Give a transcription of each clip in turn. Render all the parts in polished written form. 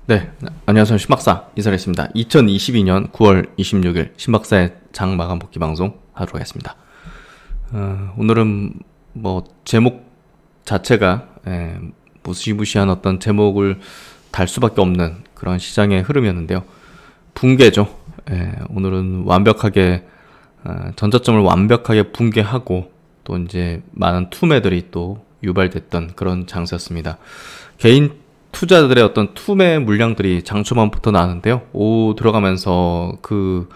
네, 안녕하세요. 신박사 인사드리겠습니다. 2022년 9월 26일 신박사의 장 마감 복귀 방송 하도록 하겠습니다. 오늘은 뭐 제목 자체가 무시무시한 어떤 제목을 달 수밖에 없는 그런 시장의 흐름이었는데요. 붕괴죠. 오늘은 완벽하게 전저점을 완벽하게 붕괴하고 또 이제 많은 투매들이 또 유발됐던 그런 장세였습니다. 개인 투자들의 어떤 투매 물량들이 장 초반부터 나왔는데요. 오후 들어가면서 그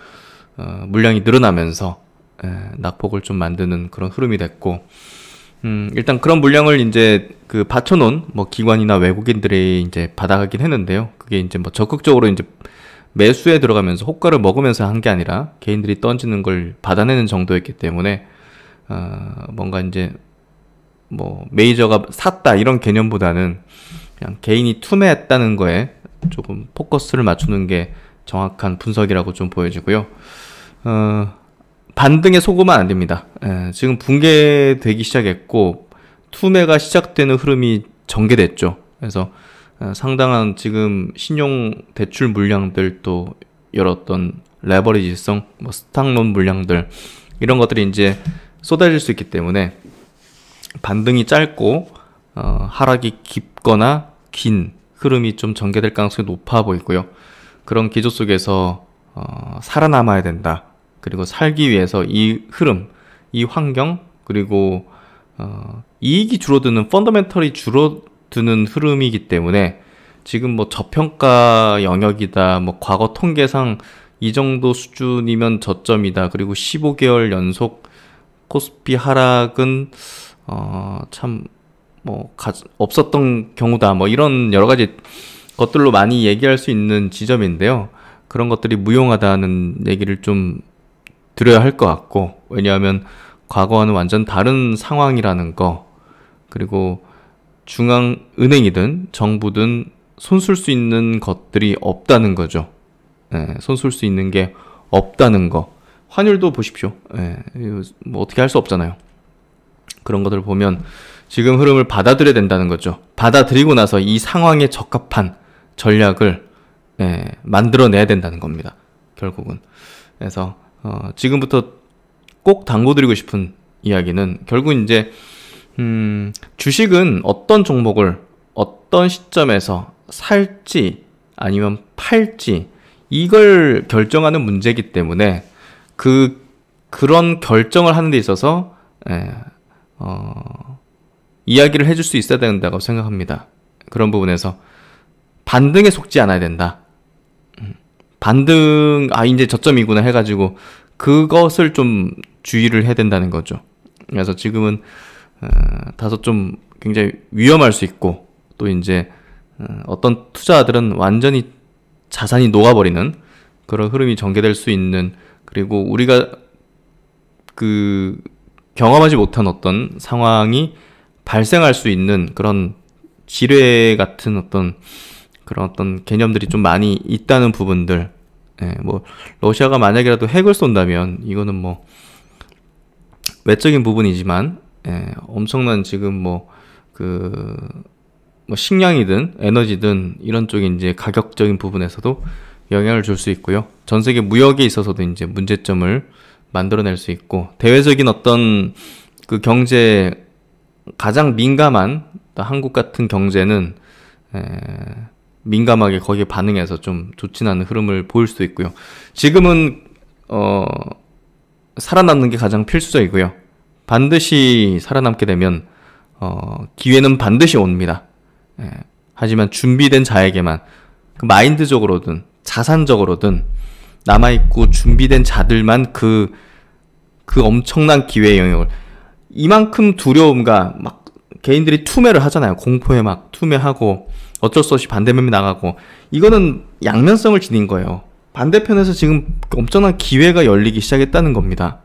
물량이 늘어나면서 낙폭을 좀 만드는 그런 흐름이 됐고, 일단 그런 물량을 이제 그 받쳐놓은 뭐 기관이나 외국인들이 이제 받아가긴 했는데요. 그게 이제 뭐 적극적으로 이제 매수에 들어가면서 호가를 먹으면서 한 게 아니라 개인들이 던지는 걸 받아내는 정도였기 때문에 뭔가 이제 뭐 메이저가 샀다 이런 개념보다는 그냥 개인이 투매했다는 거에 조금 포커스를 맞추는 게 정확한 분석이라고 좀 보여지고요. 반등에 속으면 안 됩니다. 지금 붕괴되기 시작했고 투매가 시작되는 흐름이 전개됐죠. 그래서 상당한 지금 신용 대출 물량들 또 여러 어떤 레버리지성, 뭐 스탁론 물량들 이런 것들이 이제 쏟아질 수 있기 때문에 반등이 짧고 하락이 깊거나 긴 흐름이 좀 전개될 가능성이 높아 보이고요. 그런 기조 속에서 살아남아야 된다. 그리고 살기 위해서 이 흐름, 이 환경, 그리고 이익이 줄어드는 펀더멘털이 줄어드는 흐름이기 때문에 지금 뭐 저평가 영역이다, 뭐 과거 통계상 이 정도 수준이면 저점이다. 그리고 15개월 연속 코스피 하락은 참 뭐 없었던 경우다, 뭐 이런 여러 가지 것들로 많이 얘기할 수 있는 지점인데요. 그런 것들이 무용하다는 얘기를 좀 드려야 할 것 같고, 왜냐하면 과거와는 완전 다른 상황이라는 거, 그리고 중앙은행이든 정부든 손쓸 수 있는 것들이 없다는 거죠. 손쓸 수 있는 게 없다는 거. 환율도 보십시오. 뭐 어떻게 할 수 없잖아요. 그런 것들을 보면 지금 흐름을 받아들여야 된다는 거죠. 받아들이고 나서 이 상황에 적합한 전략을 만들어내야 된다는 겁니다. 결국은. 그래서 지금부터 꼭 당부드리고 싶은 이야기는 결국 이제 주식은 어떤 종목을 어떤 시점에서 살지 아니면 팔지 이걸 결정하는 문제이기 때문에 그런 결정을 하는 데 있어서 이야기를 해줄 수 있어야 된다고 생각합니다. 그런 부분에서 반등에 속지 않아야 된다. 반등, 이제 저점이구나 해가지고 그것을 좀 주의를 해야 된다는 거죠. 그래서 지금은 다소 좀 굉장히 위험할 수 있고, 또 이제 어떤 투자들은 완전히 자산이 녹아버리는 그런 흐름이 전개될 수 있는, 그리고 우리가 경험하지 못한 어떤 상황이 발생할 수 있는 그런 지뢰 같은 어떤 개념들이 좀 많이 있다는 부분들. 뭐 러시아가 만약이라도 핵을 쏜다면 이거는 뭐 외적인 부분이지만 엄청난 지금 뭐 식량이든 에너지든 이런 쪽에 이제 가격적인 부분에서도 영향을 줄 수 있고요. 전 세계 무역에 있어서도 이제 문제점을 만들어낼 수 있고, 대외적인 어떤 그 경제 가장 민감한 한국 같은 경제는 민감하게 거기에 반응해서 좀 좋지 않은 흐름을 보일 수도 있고요. 지금은 살아남는 게 가장 필수적이고요. 반드시 살아남게 되면 기회는 반드시 옵니다. 하지만 준비된 자에게만, 마인드적으로든 자산적으로든 남아있고 준비된 자들만 그 엄청난 기회의 영역을, 이만큼 두려움과 막 개인들이 투매를 하잖아요. 공포에 막 투매하고 어쩔 수 없이 반대매매 나가고, 이거는 양면성을 지닌 거예요. 반대편에서 지금 엄청난 기회가 열리기 시작했다는 겁니다.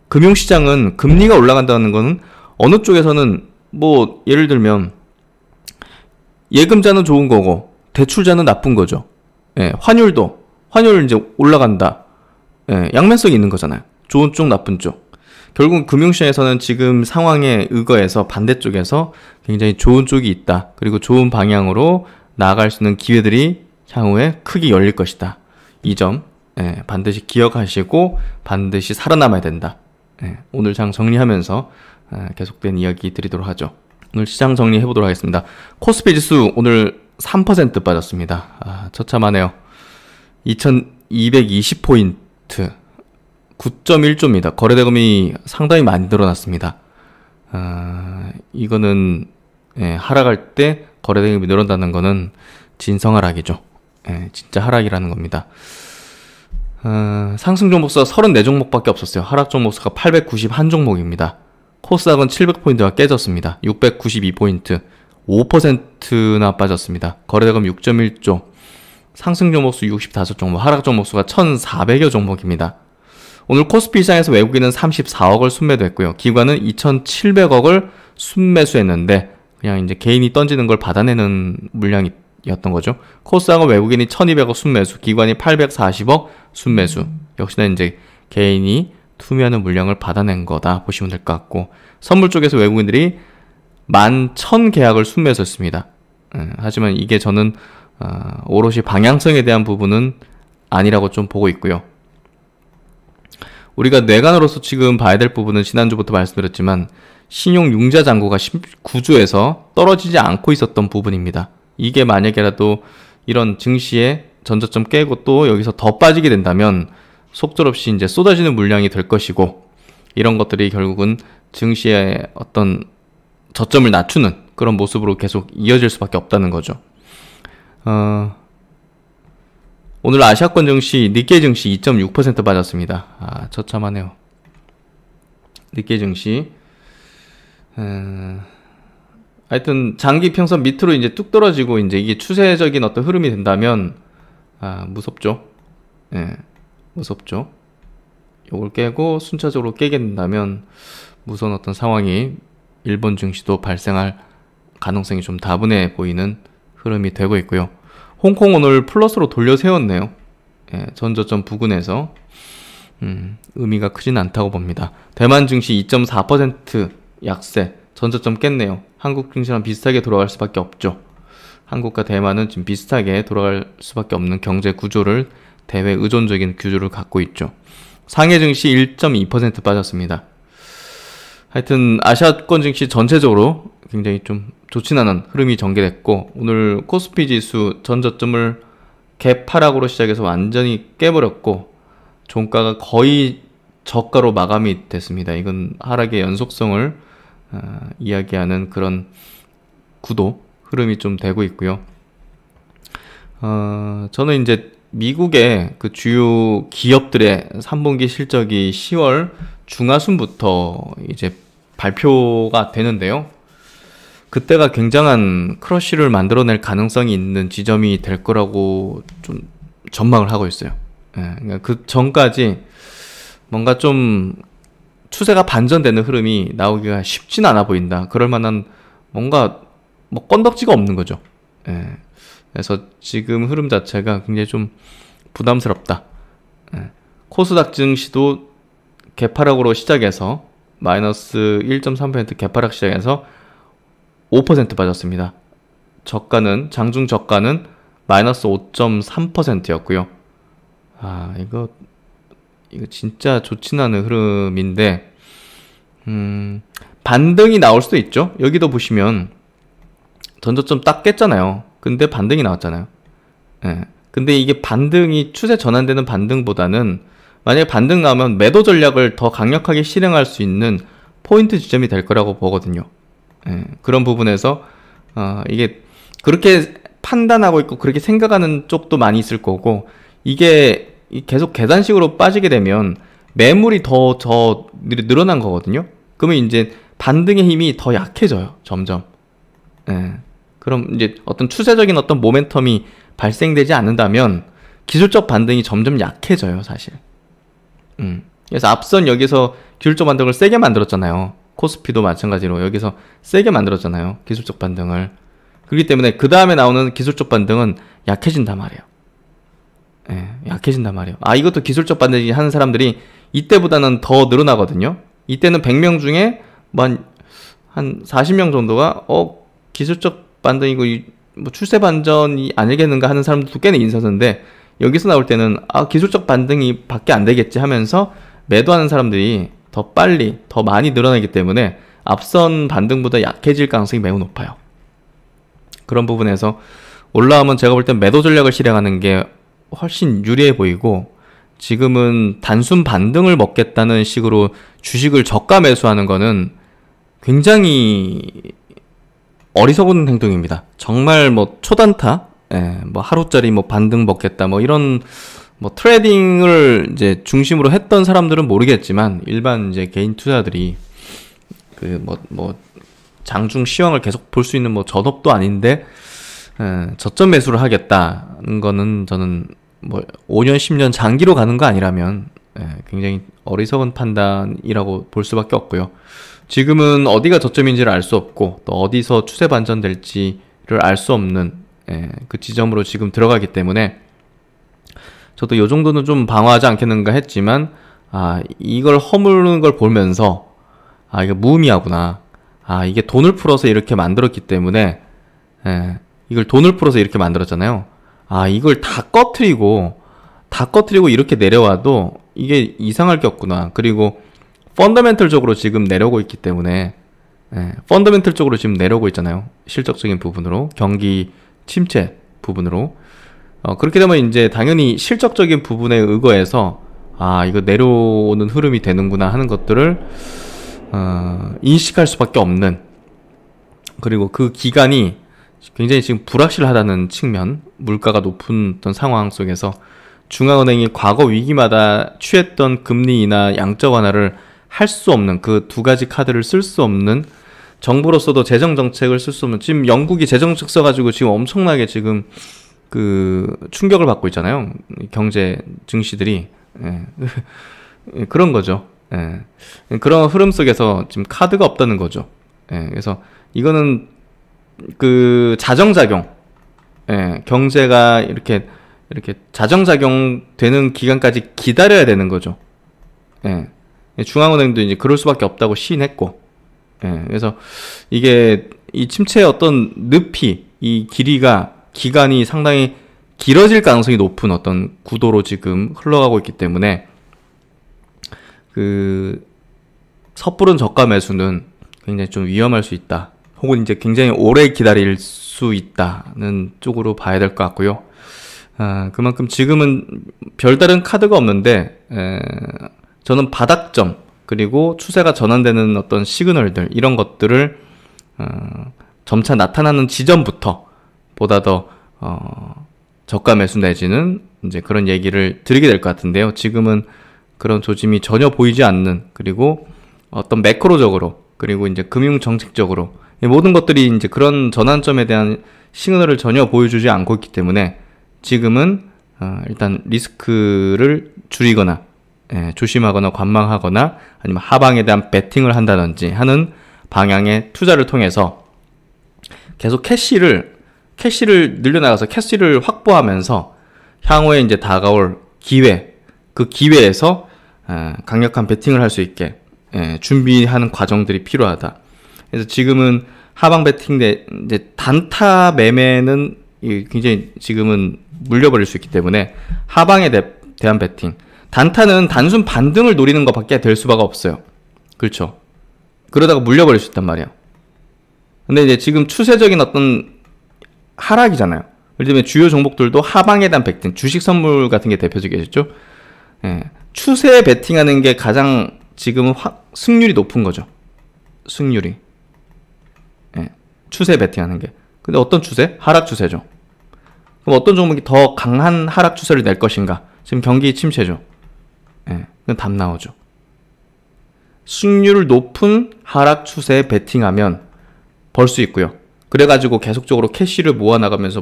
금융시장은 금리가 올라간다는 거는 어느 쪽에서는 뭐 예를 들면 예금자는 좋은 거고 대출자는 나쁜 거죠. 환율 이제 올라간다. 양면성이 있는 거잖아요. 좋은 쪽 나쁜 쪽. 결국 금융시장에서는 지금 상황에 의거해서 반대쪽에서 굉장히 좋은 쪽이 있다. 그리고 좋은 방향으로 나아갈 수 있는 기회들이 향후에 크게 열릴 것이다. 이 점 반드시 기억하시고 반드시 살아남아야 된다. 오늘 장 정리하면서 계속된 이야기 드리도록 하죠. 오늘 시장 정리해 보도록 하겠습니다. 코스피 지수 오늘 3% 빠졌습니다. 처참하네요. 2220포인트 9.1조입니다. 거래대금이 상당히 많이 늘어났습니다. 이거는 하락할 때 거래대금이 늘어난다는 거는 진성하락이죠. 진짜 하락이라는 겁니다. 상승 종목수가 34종목밖에 없었어요. 하락 종목수가 891종목입니다. 코스닥은 700포인트가 깨졌습니다. 692포인트 5%나 빠졌습니다. 거래대금 6.1조, 상승 종목수 65종목, 하락 종목수가 1400여 종목입니다. 오늘 코스피 시장에서 외국인은 34억을 순매도했고요. 기관은 2700억을 순매수했는데 그냥 이제 개인이 던지는 걸 받아내는 물량이었던 거죠. 코스닥은 외국인이 1200억 순매수, 기관이 840억 순매수. 역시나 이제 개인이 투매하는 물량을 받아낸 거다 보시면 될 것 같고, 선물 쪽에서 외국인들이 11,000 계약을 순매수했습니다. 하지만 이게 저는 오롯이 방향성에 대한 부분은 아니라고 좀 보고 있고요. 우리가 뇌관으로서 지금 봐야 될 부분은 지난주부터 말씀드렸지만 신용 융자 잔고가 19조에서 떨어지지 않고 있었던 부분입니다. 이게 만약에라도 이런 증시에 전저점 깨고 또 여기서 더 빠지게 된다면 속절없이 이제 쏟아지는 물량이 될 것이고, 이런 것들이 결국은 증시의 어떤 저점을 낮추는 그런 모습으로 계속 이어질 수밖에 없다는 거죠. 오늘 아시아권 증시, 니케이 증시 2.6% 빠졌습니다. 처참하네요. 니케이 증시. 하여튼 장기 평선 밑으로 이제 뚝 떨어지고 이제 이게 추세적인 어떤 흐름이 된다면 무섭죠. 무섭죠. 요걸 깨고 순차적으로 깨게 된다면 무서운 어떤 상황이 일본 증시도 발생할 가능성이 좀 다분해 보이는 흐름이 되고 있고요. 홍콩 오늘 플러스로 돌려 세웠네요. 전저점 부근에서 의미가 크진 않다고 봅니다. 대만 증시 2.4% 약세, 전저점 깼네요. 한국 증시랑 비슷하게 돌아갈 수밖에 없죠. 한국과 대만은 지금 비슷하게 돌아갈 수밖에 없는 경제 구조를, 대외 의존적인 구조를 갖고 있죠. 상해 증시 1.2% 빠졌습니다. 하여튼 아시아권 증시 전체적으로 굉장히 좀 좋진 않은 흐름이 전개됐고, 오늘 코스피 지수 전저점을 갭하락으로 시작해서 완전히 깨버렸고 종가가 거의 저가로 마감이 됐습니다. 이건 하락의 연속성을 이야기하는 그런 구도, 흐름이 좀 되고 있고요. 저는 이제 미국의 그 주요 기업들의 3분기 실적이 10월 중하순부터 이제 발표가 되는데요. 그때가 굉장한 크러쉬를 만들어낼 가능성이 있는 지점이 될 거라고 좀 전망을 하고 있어요. 그러니까 그 전까지 뭔가 좀 추세가 반전되는 흐름이 나오기가 쉽진 않아 보인다. 그럴 만한 뭔가 뭐 건덕지가 없는 거죠. 그래서 지금 흐름 자체가 굉장히 좀 부담스럽다. 코스닥 증시도 개파락으로 시작해서 마이너스 1.3% 개파락 시작해서 5% 빠졌습니다. 저가는, 장중 저가는 마이너스 5.3%였고요. 이거 진짜 좋진 않은 흐름인데, 반등이 나올 수도 있죠. 여기도 보시면 전저점 딱 깼잖아요. 근데 반등이 나왔잖아요. 근데 이게 반등이 추세 전환되는 반등보다는 만약에 반등 나오면 매도 전략을 더 강력하게 실행할 수 있는 포인트 지점이 될 거라고 보거든요. 그런 부분에서 이게 그렇게 판단하고 있고 그렇게 생각하는 쪽도 많이 있을 거고, 이게 계속 계단식으로 빠지게 되면 매물이 더 늘어난 거거든요. 그러면 이제 반등의 힘이 더 약해져요, 점점. 그럼 이제 어떤 추세적인 어떤 모멘텀이 발생되지 않는다면 기술적 반등이 점점 약해져요, 사실. 그래서 앞선 여기서 기술적 반등을 세게 만들었잖아요. 코스피도 마찬가지로 여기서 세게 만들었잖아요, 기술적 반등을. 그렇기 때문에 그 다음에 나오는 기술적 반등은 약해진단 말이에요. 약해진단 말이에요. 이것도 기술적 반등이 하는 사람들이 이때보다는 더 늘어나거든요. 이때는 100명 중에 한 40명 정도가 기술적 반등이고 뭐 추세 반전이 아니겠는가 하는 사람들도 꽤나 있었는데, 여기서 나올 때는 기술적 반등이 밖에 안 되겠지 하면서 매도하는 사람들이 더 빨리 더 많이 늘어나기 때문에 앞선 반등보다 약해질 가능성이 매우 높아요. 그런 부분에서 올라오면 제가 볼 땐 매도 전략을 실행하는 게 훨씬 유리해 보이고, 지금은 단순 반등을 먹겠다는 식으로 주식을 저가 매수하는 거는 굉장히 어리석은 행동입니다. 정말 뭐 초단타, 뭐 하루짜리 뭐 반등 먹겠다, 뭐 이런 뭐 트레이딩을 이제 중심으로 했던 사람들은 모르겠지만, 일반 이제 개인 투자들이 그 뭐 장중 시황을 계속 볼 수 있는 뭐 전업도 아닌데 저점 매수를 하겠다는 거는 저는 뭐 5년 10년 장기로 가는 거 아니라면 굉장히 어리석은 판단이라고 볼 수밖에 없고요. 지금은 어디가 저점인지를 알 수 없고, 또 어디서 추세 반전될지를 알 수 없는 그 지점으로 지금 들어가기 때문에, 저도 요 정도는 좀 방어하지 않겠는가 했지만, 이걸 허무는 걸 보면서 이게 무의미하구나, 이게 돈을 풀어서 이렇게 만들었기 때문에, 이걸 돈을 풀어서 이렇게 만들었잖아요. 이걸 다 꺼트리고 이렇게 내려와도 이게 이상할 게 없구나. 그리고 펀더멘털적으로 지금 내려오고 있기 때문에, 펀더멘털적으로 지금 내려오고 있잖아요. 실적적인 부분으로, 경기 침체 부분으로. 그렇게 되면 이제 당연히 실적적인 부분에 의거해서 이거 내려오는 흐름이 되는구나 하는 것들을 인식할 수밖에 없는, 그리고 그 기간이 굉장히 지금 불확실하다는 측면, 물가가 높은 어떤 상황 속에서 중앙은행이 과거 위기마다 취했던 금리 인하, 양적 완화를 할 수 없는, 그 두 가지 카드를 쓸 수 없는, 정부로서도 재정 정책을 쓸 수 없는, 지금 영국이 재정 정책 써가지고 지금 엄청나게 지금 그 충격을 받고 있잖아요. 경제 증시들이. 그런 거죠. 그런 흐름 속에서 지금 카드가 없다는 거죠. 그래서 이거는 그 자정작용, 경제가 이렇게 자정작용 되는 기간까지 기다려야 되는 거죠. 중앙은행도 이제 그럴 수밖에 없다고 시인했고, 그래서 이게 이 침체의 어떤 늪이, 이 기간이 상당히 길어질 가능성이 높은 어떤 구도로 지금 흘러가고 있기 때문에, 그 섣부른 저가 매수는 굉장히 좀 위험할 수 있다, 혹은 이제 굉장히 오래 기다릴 수 있다는 쪽으로 봐야 될 것 같고요. 그만큼 지금은 별다른 카드가 없는데, 저는 바닥점, 그리고 추세가 전환되는 어떤 시그널들, 이런 것들을 점차 나타나는 지점부터 보다 더 저가 매수 내지는 이제 그런 얘기를 드리게 될 것 같은데요. 지금은 그런 조짐이 전혀 보이지 않는, 그리고 어떤 매크로적으로, 그리고 이제 금융 정책적으로 모든 것들이 이제 그런 전환점에 대한 시그널을 전혀 보여주지 않고 있기 때문에, 지금은 일단 리스크를 줄이거나, 조심하거나 관망하거나, 아니면 하방에 대한 베팅을 한다든지 하는 방향의 투자를 통해서 계속 캐시를 늘려나가서 캐시를 확보하면서 향후에 이제 다가올 기회, 그 기회에서 강력한 베팅을 할 수 있게 준비하는 과정들이 필요하다. 그래서 지금은 하방 베팅 이제 단타 매매는 굉장히 지금은 물려버릴 수 있기 때문에, 하방에 대한 베팅, 단타는 단순 반등을 노리는 것밖에 될 수가 없어요. 그렇죠? 그러다가 물려버릴 수 있단 말이에요. 근데 이제 지금 추세적인 어떤 하락이잖아요. 예를 들면 주요 종목들도 하방에 대한 베팅, 주식 선물 같은 게 대표적이겠죠. 추세에 베팅하는 게 가장 지금은 승률이 높은 거죠. 승률이. 추세에 베팅하는 게. 근데 어떤 추세? 하락 추세죠. 그럼 어떤 종목이 더 강한 하락 추세를 낼 것인가? 지금 경기 침체죠. 그건 답 나오죠. 승률 높은 하락 추세에 베팅하면 벌 수 있고요. 그래가지고 계속적으로 캐시를 모아나가면서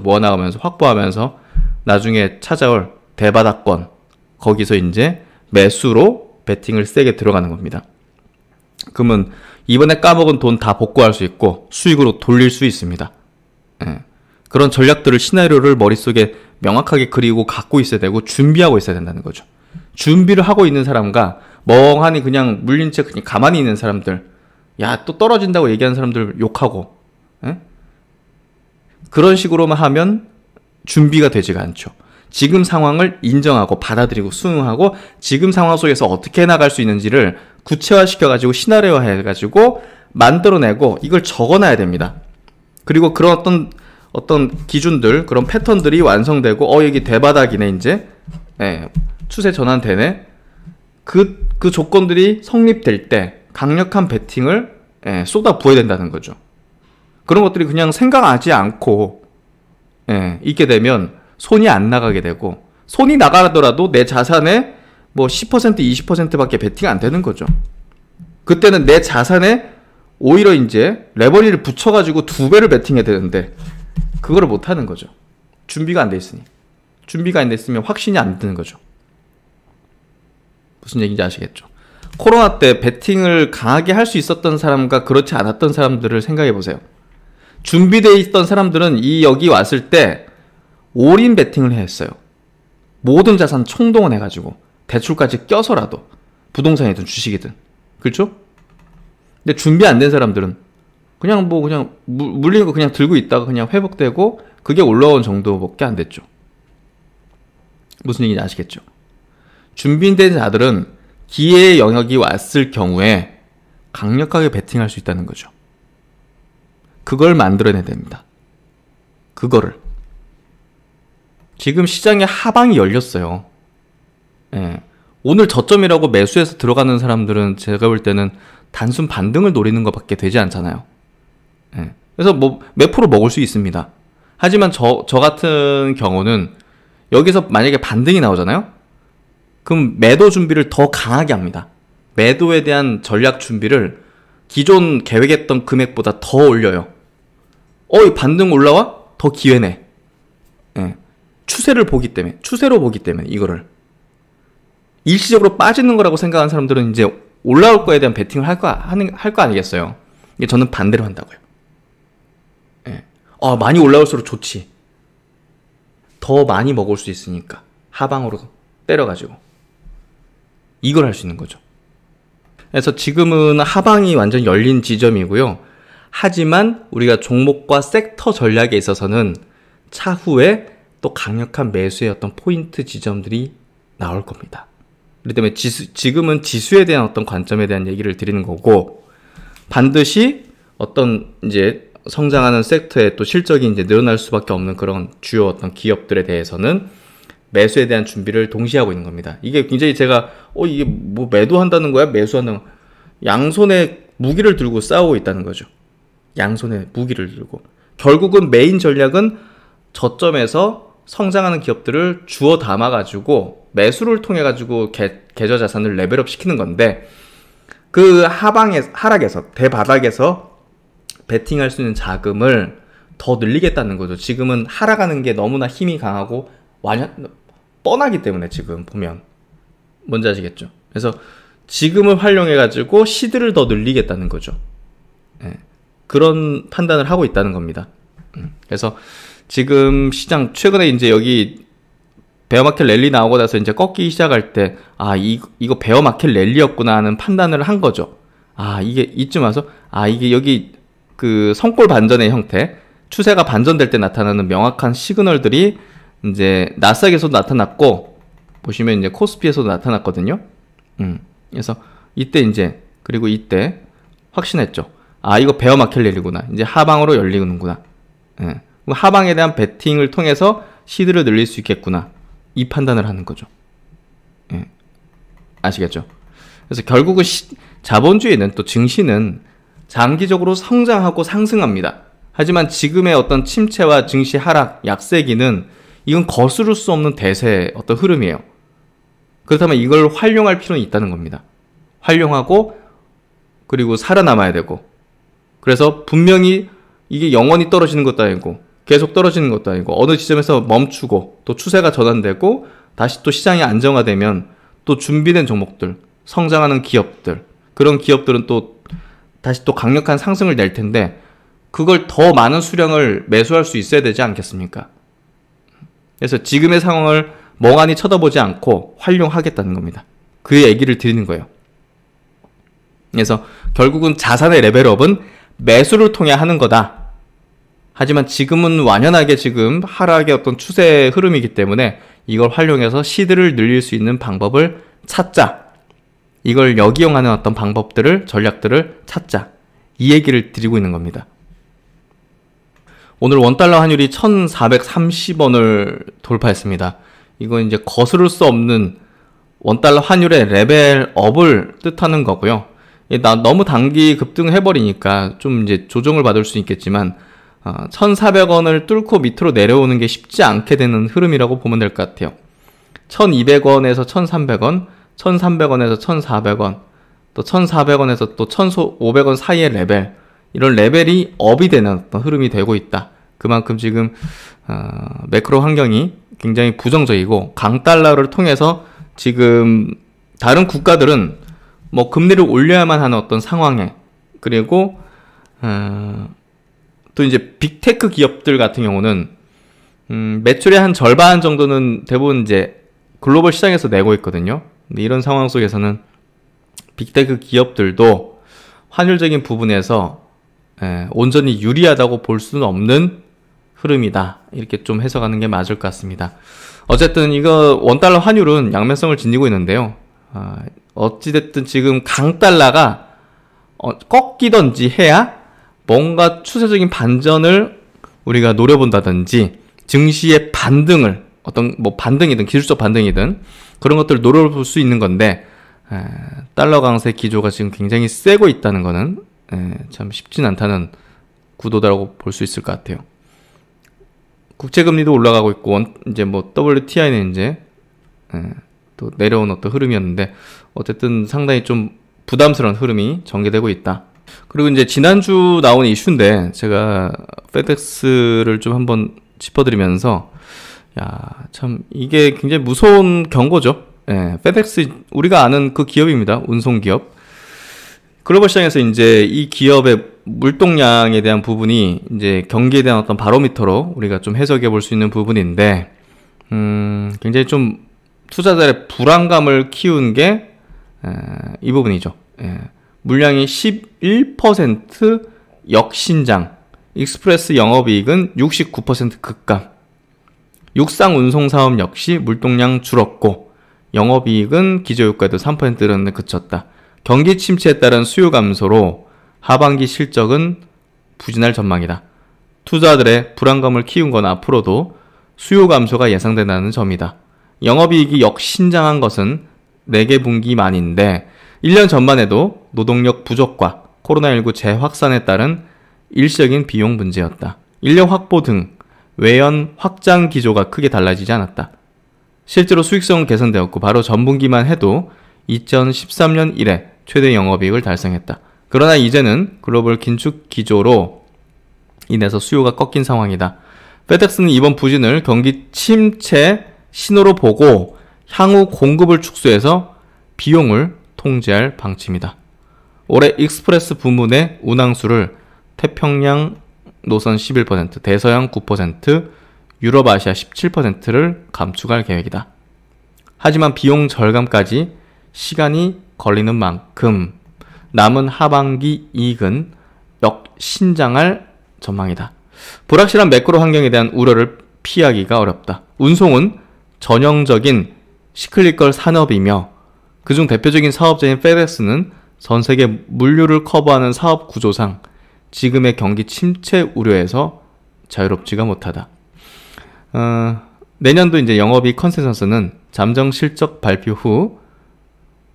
확보하면서 나중에 찾아올 대바닥권, 거기서 이제 매수로 베팅을 세게 들어가는 겁니다. 그러면 이번에 까먹은 돈 다 복구할 수 있고 수익으로 돌릴 수 있습니다. 그런 전략들을, 시나리오를 머릿속에 명확하게 그리고 갖고 있어야 되고 준비하고 있어야 된다는 거죠. 준비를 하고 있는 사람과 멍하니 그냥 물린 채 그냥 가만히 있는 사람들, 야, 또 떨어진다고 얘기하는 사람들 욕하고, 그런 식으로만 하면 준비가 되지가 않죠. 지금 상황을 인정하고 받아들이고 수용하고 지금 상황 속에서 어떻게 나갈 수 있는지를 구체화시켜가지고 시나리오화해가지고 만들어내고 이걸 적어놔야 됩니다. 그리고 그런 어떤 기준들, 그런 패턴들이 완성되고 여기 대바닥이네 이제 추세 전환되네. 그 조건들이 성립될 때 강력한 베팅을 쏟아 부어야 된다는 거죠. 그런 것들이 그냥 생각하지 않고 있게 되면 손이 안 나가게 되고, 손이 나가더라도 내 자산의 뭐 10% 20%밖에 베팅 안 되는 거죠. 그때는 내 자산에 오히려 이제 레버리를 붙여가지고 2배를 베팅해야 되는데 그거를 못 하는 거죠. 준비가 안 돼 있으니. 준비가 안 됐으면 확신이 안 드는 거죠. 무슨 얘기인지 아시겠죠? 코로나 때 베팅을 강하게 할 수 있었던 사람과 그렇지 않았던 사람들을 생각해 보세요. 준비되어 있던 사람들은 여기 왔을 때 올인 베팅을 했어요. 모든 자산 총동원해가지고 대출까지 껴서라도, 부동산이든 주식이든. 그렇죠? 근데 준비 안 된 사람들은 그냥 물리는 거 그냥 들고 있다가 그냥 회복되고 그게 올라온 정도밖에 안 됐죠. 무슨 얘기인지 아시겠죠? 준비된 자들은 기회의 영역이 왔을 경우에 강력하게 베팅할 수 있다는 거죠. 그걸 만들어내야 됩니다. 그거를. 지금 시장에 하방이 열렸어요. 오늘 저점이라고 매수해서 들어가는 사람들은 제가 볼 때는 단순 반등을 노리는 것밖에 되지 않잖아요. 그래서 몇 프로 먹을 수 있습니다. 하지만 저 같은 경우는 여기서 만약에 반등이 나오잖아요? 그럼 매도 준비를 더 강하게 합니다. 매도에 대한 전략 준비를 기존 계획했던 금액보다 더 올려요. 이 반등 올라와? 더 기회네. 추세로 보기 때문에 이거를. 일시적으로 빠지는 거라고 생각하는 사람들은 이제 올라올 거에 대한 베팅을 할 거 아니겠어요. 저는 반대로 한다고요. 많이 올라올수록 좋지. 더 많이 먹을 수 있으니까. 하방으로 때려가지고. 이걸 할 수 있는 거죠. 그래서 지금은 하방이 완전 열린 지점이고요. 하지만 우리가 종목과 섹터 전략에 있어서는 차후에 또 강력한 매수의 어떤 포인트 지점들이 나올 겁니다. 그렇기 때문에 지금은 지수에 대한 어떤 관점에 대한 얘기를 드리는 거고, 반드시 어떤 이제 성장하는 섹터에 또 실적이 이제 늘어날 수밖에 없는 그런 주요 어떤 기업들에 대해서는 매수에 대한 준비를 동시에 하고 있는 겁니다. 이게 굉장히 제가 이게 뭐 매도한다는 거야? 매수하는 거야? 양손에 무기를 들고 싸우고 있다는 거죠. 양손에 무기를 들고. 결국은 메인 전략은 저점에서 성장하는 기업들을 주워 담아가지고 매수를 통해가지고 계좌 자산을 레벨업 시키는 건데, 그 하락에서, 대바닥에서 베팅할 수 있는 자금을 더 늘리겠다는 거죠. 지금은 하락하는 게 너무나 힘이 강하고 뻔하기 때문에 지금 보면. 뭔지 아시겠죠? 그래서 지금을 활용해가지고 시드를 더 늘리겠다는 거죠. 그런 판단을 하고 있다는 겁니다. 그래서 지금 시장 최근에 이제 여기 베어마켓 랠리 나오고 나서 이제 꺾이기 시작할 때 이거 베어마켓 랠리였구나 하는 판단을 한 거죠. 이게 이쯤 와서 이게 여기 그 성골 반전의 형태, 추세가 반전될 때 나타나는 명확한 시그널들이 이제 나스닥에서도 나타났고, 보시면 이제 코스피에서도 나타났거든요. 그래서 이때 이제, 그리고 이때 확신했죠. 이거 베어마켓 랠리구나. 이제 하방으로 열리는구나. 하방에 대한 베팅을 통해서 시드를 늘릴 수 있겠구나. 이 판단을 하는 거죠. 아시겠죠? 그래서 결국은 자본주의는, 또 증시는 장기적으로 성장하고 상승합니다. 하지만 지금의 어떤 침체와 증시 하락, 약세기는 이건 거스를 수 없는 대세의 어떤 흐름이에요. 그렇다면 이걸 활용할 필요는 있다는 겁니다. 활용하고, 그리고 살아남아야 되고. 그래서 분명히 이게 영원히 떨어지는 것도 아니고 계속 떨어지는 것도 아니고, 어느 지점에서 멈추고 또 추세가 전환되고 다시 또 시장이 안정화되면 또 준비된 종목들, 성장하는 기업들, 그런 기업들은 또 다시 또 강력한 상승을 낼 텐데, 그걸 더 많은 수량을 매수할 수 있어야 되지 않겠습니까? 그래서 지금의 상황을 멍하니 쳐다보지 않고 활용하겠다는 겁니다. 그 얘기를 드리는 거예요. 그래서 결국은 자산의 레벨업은 매수를 통해 하는 거다. 하지만 지금은 완연하게 지금 하락의 어떤 추세 흐름이기 때문에 이걸 활용해서 시드를 늘릴 수 있는 방법을 찾자. 이걸 역이용하는 어떤 방법들을, 전략들을 찾자. 이 얘기를 드리고 있는 겁니다. 오늘 원달러 환율이 1430원을 돌파했습니다. 이건 이제 거스를 수 없는 원달러 환율의 레벨업을 뜻하는 거고요. 너무 단기 급등해버리니까 좀 이제 조정을 받을 수 있겠지만 1400원을 뚫고 밑으로 내려오는 게 쉽지 않게 되는 흐름이라고 보면 될 것 같아요. 1200원에서 1300원, 1300원에서 1400원, 또 1400원에서 또 1500원 사이의 레벨, 이런 레벨이 업이 되는 어떤 흐름이 되고 있다. 그만큼 지금 매크로 환경이 굉장히 부정적이고 강달러를 통해서 지금 다른 국가들은 뭐 금리를 올려야만 하는 어떤 상황에, 그리고 또 이제 빅테크 기업들 같은 경우는 매출의 한 절반 정도는 대부분 이제 글로벌 시장에서 내고 있거든요. 근데 이런 상황 속에서는 빅테크 기업들도 환율적인 부분에서 온전히 유리하다고 볼 수는 없는 흐름이다. 이렇게 좀 해석하는 게 맞을 것 같습니다. 어쨌든 이거 원달러 환율은 양면성을 지니고 있는데요. 어찌됐든 지금 강달러가 꺾이던지 해야 뭔가 추세적인 반전을 우리가 노려본다든지 증시의 반등을, 어떤 뭐 반등이든 기술적 반등이든 그런 것들을 노려볼 수 있는 건데, 달러 강세 기조가 지금 굉장히 세고 있다는 거는 참 쉽진 않다는 구도다라고 볼 수 있을 것 같아요. 국채금리도 올라가고 있고, 이제 뭐 WTI는 이제 또 내려온 어떤 흐름이었는데, 어쨌든 상당히 좀 부담스러운 흐름이 전개되고 있다. 그리고 이제 지난주 나온 이슈인데, 제가 페덱스를 좀 한번 짚어드리면서, 참 이게 굉장히 무서운 경고죠. 페덱스, 우리가 아는 그 기업입니다. 운송기업. 글로벌 시장에서 이제 이 기업의 물동량에 대한 부분이 이제 경기에 대한 어떤 바로미터로 우리가 좀 해석해 볼 수 있는 부분인데, 굉장히 좀 투자자의 불안감을 키운 게 이 부분이죠. 물량이 11% 역신장, 익스프레스 영업이익은 69% 급감, 육상 운송 사업 역시 물동량 줄었고 영업이익은 기저효과에도 3%는 그쳤다. 경기 침체에 따른 수요 감소로 하반기 실적은 부진할 전망이다. 투자들의 불안감을 키운 건 앞으로도 수요 감소가 예상된다는 점이다. 영업이익이 역신장한 것은 4개 분기 만인데 1년 전만 해도 노동력 부족과 코로나19 재확산에 따른 일시적인 비용 문제였다. 인력 확보 등 외연 확장 기조가 크게 달라지지 않았다. 실제로 수익성은 개선되었고 바로 전분기만 해도 2013년 이래 최대 영업이익을 달성했다. 그러나 이제는 글로벌 긴축 기조로 인해서 수요가 꺾인 상황이다. 페덱스는 이번 부진을 경기 침체 신호로 보고 향후 공급을 축소해서 비용을 통제할 방침이다. 올해 익스프레스 부문의 운항수를 태평양 노선 11%, 대서양 9%, 유럽 아시아 17%를 감축할 계획이다. 하지만 비용 절감까지 시간이 걸리는 만큼 남은 하반기 이익은 역신장할 전망이다. 불확실한 매크로 환경에 대한 우려를 피하기가 어렵다. 운송은 전형적인 시클리컬 산업이며 그중 대표적인 사업자인 페덱스는 전 세계 물류를 커버하는 사업 구조상 지금의 경기 침체 우려에서 자유롭지가 못하다. 내년도 이제 영업이익 컨센서스는 잠정 실적 발표 후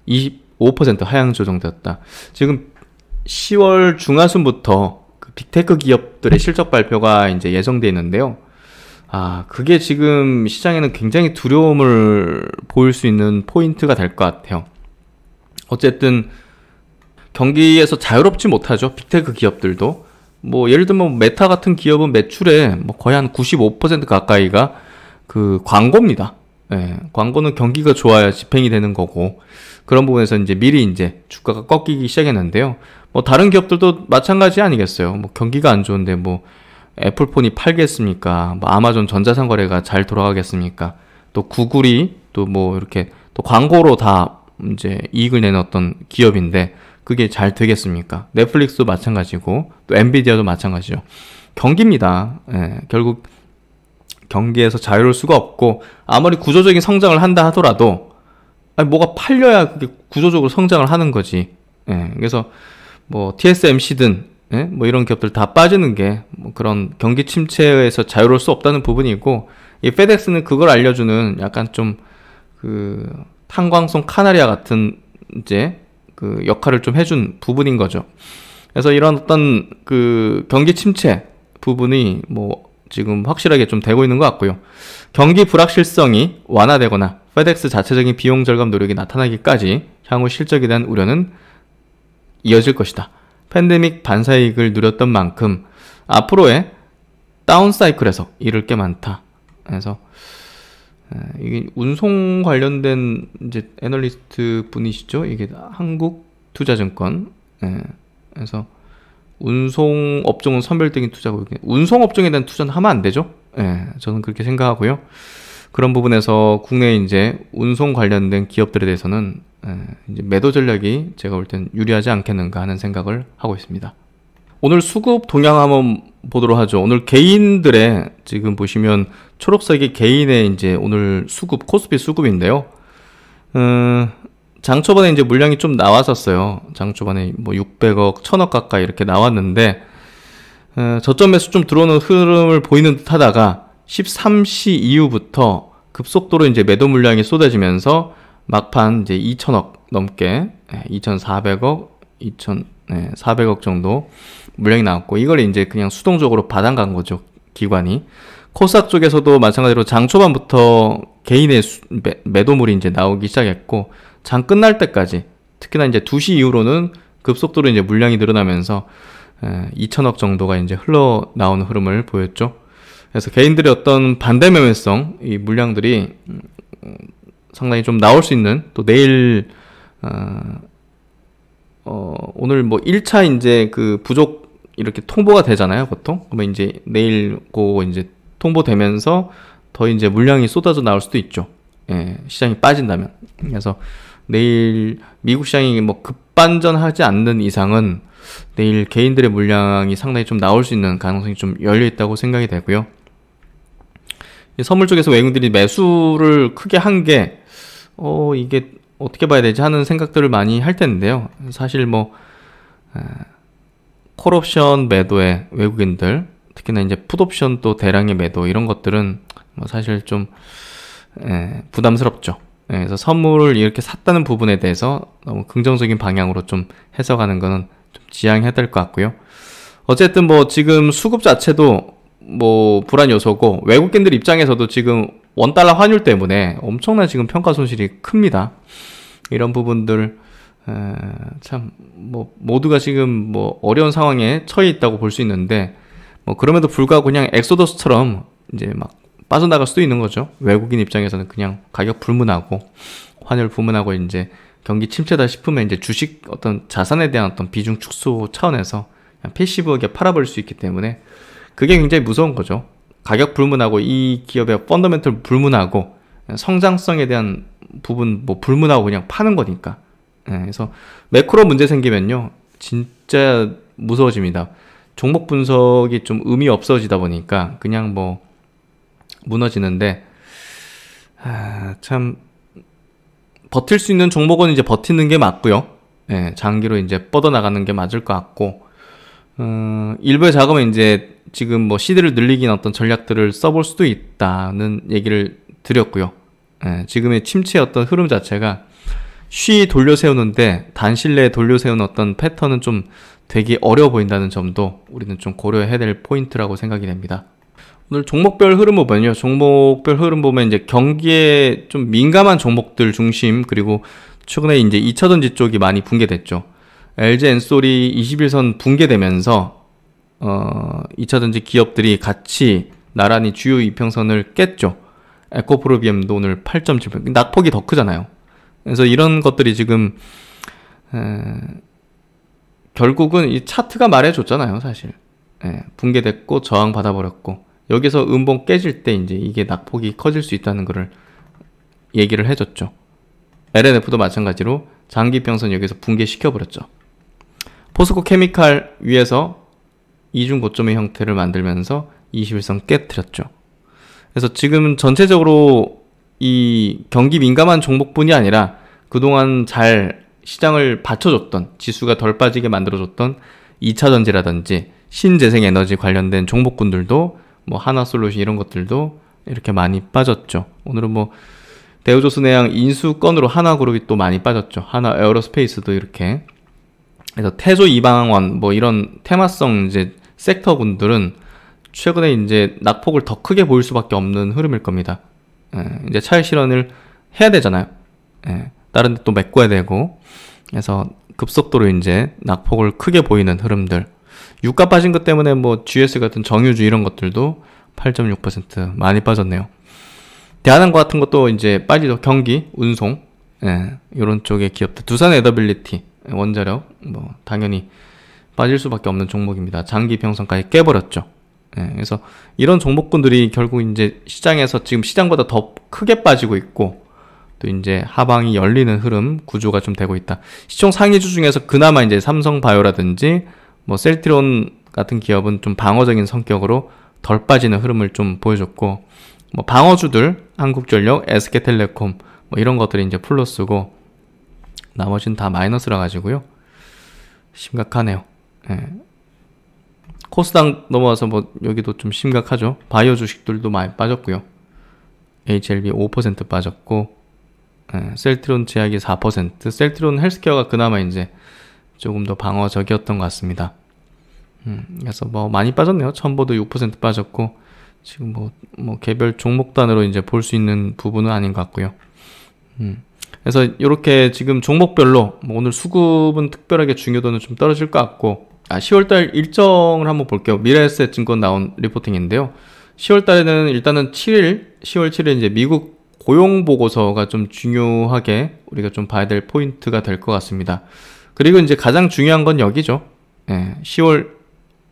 25% 하향 조정되었다. 지금 10월 중하순부터 그 빅테크 기업들의 실적 발표가 이제 예정되어 있는데요. 그게 지금 시장에는 굉장히 두려움을 보일 수 있는 포인트가 될 것 같아요. 어쨌든 경기에서 자유롭지 못하죠. 빅테크 기업들도. 뭐 예를 들면 메타 같은 기업은 매출의 뭐 거의 한 95% 가까이가 그 광고입니다. 광고는 경기가 좋아야 집행이 되는 거고, 그런 부분에서 이제 미리 이제 주가가 꺾이기 시작했는데요. 뭐 다른 기업들도 마찬가지 아니겠어요. 뭐 경기가 안 좋은데 뭐 애플폰이 팔겠습니까? 뭐 아마존 전자상거래가 잘 돌아가겠습니까? 또 구글이 또 뭐 이렇게 또 광고로 다 이제 이익을 내는 어떤 기업인데 그게 잘 되겠습니까? 넷플릭스도 마찬가지고 또 엔비디아도 마찬가지죠. 경기입니다. 예, 결국 경기에서 자유로울 수가 없고 아무리 구조적인 성장을 한다 하더라도 아니, 뭐가 팔려야 그게 구조적으로 성장을 하는 거지. 예, 그래서 뭐 TSMC든 예? 뭐 이런 기업들 다 빠지는 게 뭐 그런 경기 침체에서 자유로울 수 없다는 부분이고, 이 페덱스는 그걸 알려주는 약간 좀 그 탄광송 카나리아 같은 이제 그 역할을 좀 해준 부분인 거죠. 그래서 이런 어떤 그 경기 침체 부분이 뭐 지금 확실하게 좀 되고 있는 것 같고요. 경기 불확실성이 완화되거나 페덱스 자체적인 비용 절감 노력이 나타나기까지 향후 실적에 대한 우려는 이어질 것이다. 팬데믹 반사이익을 누렸던 만큼 앞으로의 다운사이클에서 잃을 게 많다. 그래서 이게 운송 관련된 이제 애널리스트 분이시죠. 이게 한국투자증권. 그래서 운송 업종은 선별적인 투자고, 운송 업종에 대한 투자는 하면 안 되죠. 저는 그렇게 생각하고요. 그런 부분에서 국내 이제 운송 관련된 기업들에 대해서는 이제 매도 전략이 제가 볼 땐 유리하지 않겠는가 하는 생각을 하고 있습니다. 오늘 수급 동향 한번 보도록 하죠. 오늘 개인들의 지금 보시면 초록색이 개인의 이제 오늘 수급, 코스피 수급인데요. 장 초반에 이제 물량이 좀 나왔었어요. 장 초반에 뭐 600억, 1000억 가까이 이렇게 나왔는데, 저점 매수 좀 들어오는 흐름을 보이는 듯 하다가 13시 이후부터 급속도로 이제 매도 물량이 쏟아지면서 막판 이제 2000억 넘게, 2400억, 2400억 정도 물량이 나왔고, 이걸 이제 그냥 수동적으로 받아간 거죠, 기관이. 코스닥 쪽에서도 마찬가지로 장 초반부터 개인의 매도물이 이제 나오기 시작했고, 장 끝날 때까지, 특히나 이제 2시 이후로는 급속도로 이제 물량이 늘어나면서 2000억 정도가 이제 흘러나오는 흐름을 보였죠. 그래서 개인들의 어떤 반대 매매성, 이 물량들이 상당히 좀 나올 수 있는, 또 내일 오늘 뭐 1차 이제 그 부족 이렇게 통보가 되잖아요, 보통. 그러면 이제 내일 고 이제 통보되면서 더 이제 물량이 쏟아져 나올 수도 있죠. 시장이 빠진다면. 그래서 내일 미국 시장이 뭐 급반전하지 않는 이상은 내일 개인들의 물량이 상당히 좀 나올 수 있는 가능성이 좀 열려 있다고 생각이 되고요. 선물 쪽에서 외국인들이 매수를 크게 한 게 이게 어떻게 봐야 되지 하는 생각들을 많이 할 텐데요. 사실 뭐 콜옵션 매도에 외국인들, 특히나 이제 풋옵션 또 대량의 매도, 이런 것들은 뭐 사실 좀 부담스럽죠. 그래서 선물을 이렇게 샀다는 부분에 대해서 너무 긍정적인 방향으로 좀 해석하는 거는 좀 지양해야 될 것 같고요. 어쨌든 뭐 지금 수급 자체도 뭐 불안 요소고, 외국인들 입장에서도 지금 원달러 환율 때문에 엄청난 지금 평가 손실이 큽니다. 이런 부분들 참 뭐 모두가 지금 뭐 어려운 상황에 처해 있다고 볼 수 있는데, 뭐 그럼에도 불구하고 그냥 엑소더스처럼 이제 막 빠져나갈 수도 있는 거죠. 외국인 입장에서는 그냥 가격 불문하고 환율 불문하고 이제 경기 침체다 싶으면 이제 주식 어떤 자산에 대한 어떤 비중 축소 차원에서 그냥 패시브하게 팔아버릴 수 있기 때문에 그게 굉장히 무서운 거죠. 가격 불문하고 이 기업의 펀더멘털 불문하고 성장성에 대한 부분 뭐 불문하고 그냥 파는 거니까. 그래서 매크로 문제 생기면요 진짜 무서워집니다. 종목 분석이 좀 의미 없어지다 보니까 그냥 뭐 무너지는데, 참 버틸 수 있는 종목은 이제 버티는 게 맞고요. 장기로 이제 뻗어나가는 게 맞을 것 같고, 일부의 자금은 이제 지금 뭐 시드를 늘리긴 어떤 전략들을 써볼 수도 있다는 얘기를 드렸고요. 지금의 침체의 어떤 흐름 자체가 쉬 돌려 세우는데 단실 내에 돌려 세우는 어떤 패턴은 좀 되게 어려워 보인다는 점도 우리는 좀 고려해야 될 포인트라고 생각이 됩니다. 오늘 종목별 흐름 보면요. 종목별 흐름 보면 이제 경기에 좀 민감한 종목들 중심, 그리고 최근에 이제 2차전지 쪽이 많이 붕괴됐죠. LG 엔솔이 21선 붕괴되면서 2차전지 기업들이 같이 나란히 주요 이평선을 깼죠. 에코프로비엠도 오늘 8.7%, 낙폭이 더 크잖아요. 그래서 이런 것들이 지금 결국은 이 차트가 말해줬잖아요, 사실. 붕괴됐고 저항 받아버렸고, 여기서 음봉 깨질 때 이제 이게 낙폭이 커질 수 있다는 거를 얘기를 해줬죠. LNF도 마찬가지로 장기평선 여기서 붕괴시켜버렸죠. 포스코 케미칼 위에서 이중 고점의 형태를 만들면서 21선 깨트렸죠. 그래서 지금 전체적으로 이 경기 민감한 종목뿐이 아니라 그동안 잘 시장을 받쳐줬던, 지수가 덜 빠지게 만들어줬던 2차전지라든지 신재생에너지 관련된 종목군들도 뭐 하나솔루션 이런 것들도 이렇게 많이 빠졌죠. 오늘은 뭐 대우조선해양 인수건으로 하나그룹이 또 많이 빠졌죠. 하나 에어로스페이스도 이렇게. 그래서 태조 이방원 뭐 이런 테마성 이제 섹터군들은 최근에 이제 낙폭을 더 크게 보일 수밖에 없는 흐름일 겁니다. 이제 차익 실현을 해야 되잖아요. 다른 데 또 메꿔야 되고. 그래서 급속도로 이제 낙폭을 크게 보이는 흐름들. 유가 빠진 것 때문에 뭐 GS 같은 정유주 이런 것들도 8.6% 많이 빠졌네요. 대한항공 같은 것도 이제 빠지죠. 경기, 운송, 이런 쪽의 기업들. 두산 에더빌리티, 원자력, 뭐 당연히 빠질 수밖에 없는 종목입니다. 장기 평선까지 깨버렸죠. 그래서 이런 종목군들이 결국 이제 시장에서 지금 시장보다 더 크게 빠지고 있고, 또 이제 하방이 열리는 흐름 구조가 좀 되고 있다. 시총 상위주 중에서 그나마 이제 삼성바이오라든지 뭐 셀트리온 같은 기업은 좀 방어적인 성격으로 덜 빠지는 흐름을 좀 보여줬고, 뭐 방어주들 한국전력, SK텔레콤 뭐 이런 것들이 이제 플러스고 나머지는 다 마이너스라 가지고요. 심각하네요. 코스닥 넘어와서 뭐 여기도 좀 심각하죠. 바이오 주식들도 많이 빠졌고요. HLB 5% 빠졌고, 셀트리온 제약이 4%, 셀트리온 헬스케어가 그나마 이제 조금 더 방어적이었던 것 같습니다. 그래서 뭐 많이 빠졌네요. 첨보도 6% 빠졌고, 지금 뭐 개별 종목 단으로 이제 볼 수 있는 부분은 아닌 것 같고요. 그래서 이렇게 지금 종목별로 뭐 오늘 수급은 특별하게 중요도는 좀 떨어질 것 같고, 10월달 일정을 한번 볼게요. 미래에셋증권 나온 리포팅인데요. 10월달에는 일단은 10월 7일 이제 미국 고용 보고서가 좀 중요하게 우리가 좀 봐야 될 포인트가 될 것 같습니다. 그리고 이제 가장 중요한 건 여기죠. 10월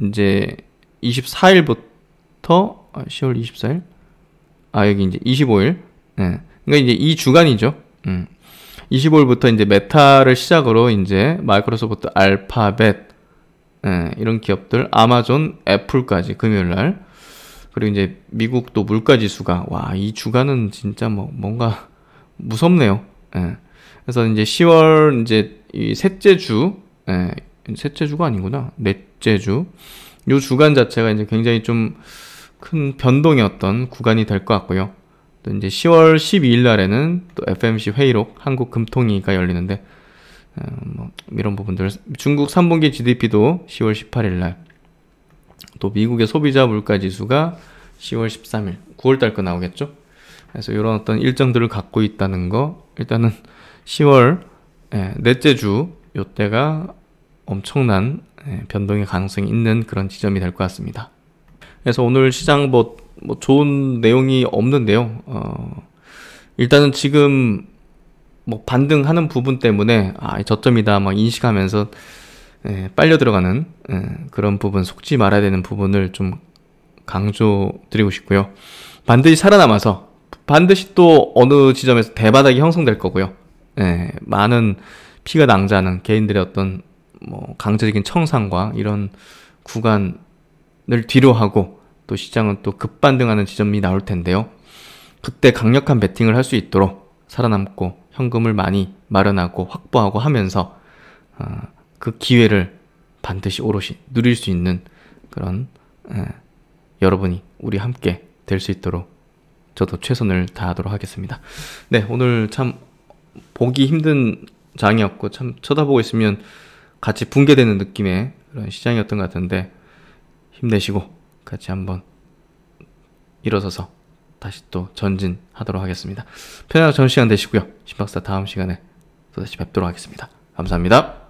이제 24일부터 10월 24일? 여기 이제 25일. 그러니까 이제 이 주간이죠. 25일부터 이제 메타를 시작으로 이제 마이크로소프트, 알파벳, 이런 기업들, 아마존, 애플까지 금요일 날. 그리고 이제 미국도 물가지수가, 와, 이 주간은 진짜 뭐 뭔가 무섭네요. 그래서 이제 10월 이제 이 셋째 주, 셋째 주가 아니구나. 넷째 주. 요 주간 자체가 이제 굉장히 좀 큰 변동이었던 구간이 될 것 같고요. 또 이제 10월 12일 날에는 또 FMC 회의록 한국금통위가 열리는데, 뭐 이런 부분들, 중국 3분기 GDP도 10월 18일 날, 또 미국의 소비자 물가 지수가 10월 13일, 9월달 거 나오겠죠. 그래서 이런 어떤 일정들을 갖고 있다는 거, 일단은 10월 넷째 주 요때가 엄청난 변동의 가능성이 있는 그런 지점이 될 것 같습니다. 그래서 오늘 시장 뭐 좋은 내용이 없는데요. 일단은 지금 뭐 반등하는 부분 때문에 저점이다 막 인식하면서 빨려 들어가는 그런 부분, 속지 말아야 되는 부분을 좀 강조드리고 싶고요. 반드시 살아남아서 반드시 또 어느 지점에서 대바닥이 형성될 거고요. 많은 피가 낭자하는 개인들의 어떤 뭐 강제적인 청산과 이런 구간을 뒤로 하고 또 시장은 또 급반등하는 지점이 나올 텐데요. 그때 강력한 베팅을 할 수 있도록 살아남고 현금을 많이 마련하고 확보하고 하면서 그 기회를 반드시 오롯이 누릴 수 있는 그런 여러분이 우리 함께 될 수 있도록 저도 최선을 다하도록 하겠습니다. 네, 오늘 참 보기 힘든 장이었고 참 쳐다보고 있으면 같이 붕괴되는 느낌의 그런 시장이었던 것 같은데, 힘내시고 같이 한번 일어서서 다시 또 전진하도록 하겠습니다. 편안한 전 시간 되시고요. 신박사 다음 시간에 또다시 뵙도록 하겠습니다. 감사합니다.